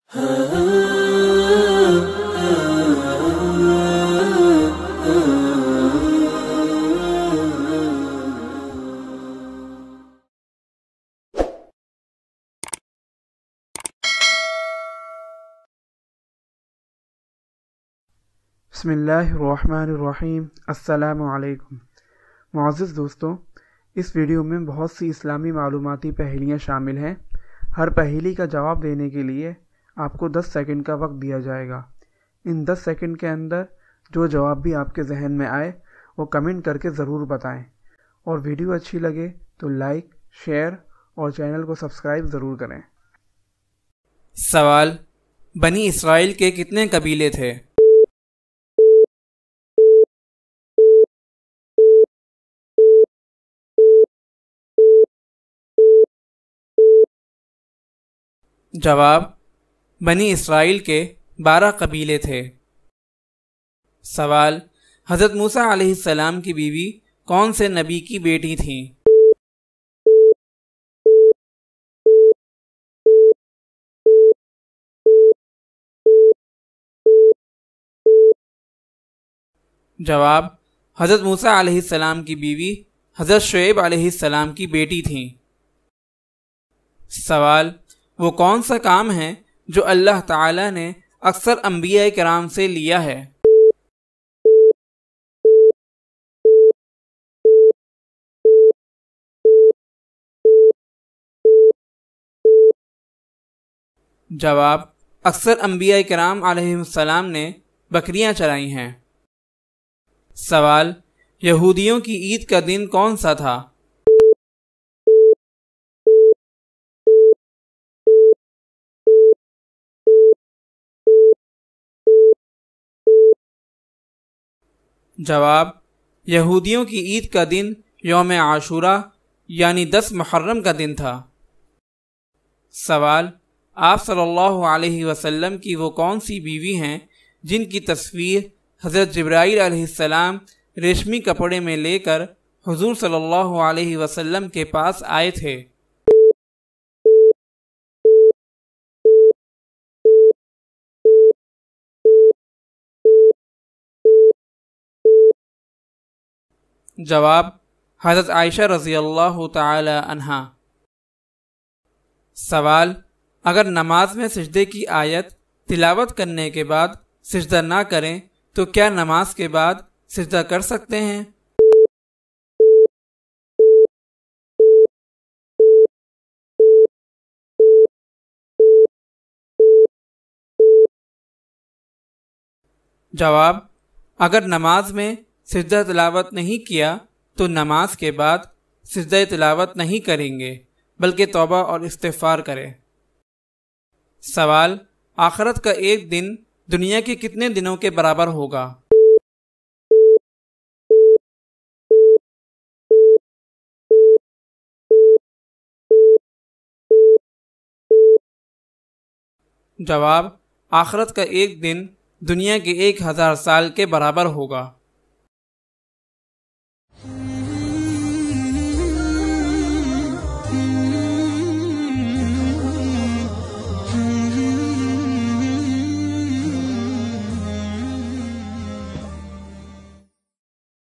بسم اللہ الرحمن الرحیم۔ السلام علیکم معزز دوستوں، اس ویڈیو میں بہت سی اسلامی معلوماتی پہیلیاں شامل ہیں۔ ہر پہیلی کا جواب دینے کے لیے آپ کو 10 سیکنڈ کا وقت دیا جائے گا۔ ان 10 سیکنڈ کے اندر جو جواب بھی آپ کے ذہن میں آئے وہ کمنٹ کر کے ضرور بتائیں، اور ویڈیو اچھی لگے تو لائک، شیئر اور چینل کو سبسکرائب ضرور کریں۔ سوال: بنی اسرائیل کے کتنے قبیلے تھے؟ جواب: بنی اسرائیل کے 12 قبیلے تھے۔ سوال: حضرت موسیٰ علیہ السلام کی بیوی کون سے نبی کی بیٹی تھیں؟ جواب: حضرت موسیٰ علیہ السلام کی بیوی حضرت شعیب علیہ السلام کی بیٹی تھیں۔ سوال: وہ کون سا کام ہے جو اللہ تعالی نے اکثر انبیاء کرام سے لیا ہے؟ جواب: اکثر انبیاء کرام علیہ السلام نے بکریاں چرائی ہیں۔ سوال: یہودیوں کی عید کا دن کون سا تھا؟ جواب: یہودیوں کی عید کا دن یوم عاشوراء یعنی 10 محرم کا دن تھا۔ سوال: آپ صلی اللہ علیہ وسلم کی وہ کون سی بیوی ہیں جن کی تصویر حضرت جبرائیل علیہ السلام ریشمی کپڑے میں لے کر حضور صلی اللہ علیہ وسلم کے پاس آئے تھے؟ جواب: حضرت عائشہ رضی اللہ تعالی عنہا۔ سوال: اگر نماز میں سجدے کی آیت تلاوت کرنے کے بعد سجدہ نہ کریں تو کیا نماز کے بعد سجدہ کر سکتے ہیں؟ جواب: اگر نماز میں سجدہ تلاوت نہیں کیا تو نماز کے بعد سجدہ تلاوت نہیں کریں گے بلکہ توبہ اور استغفار کریں۔ سوال: آخرت کا ایک دن دنیا کے کتنے دنوں کے برابر ہوگا؟ جواب: آخرت کا ایک دن دنیا کے 1000 سال کے برابر ہوگا۔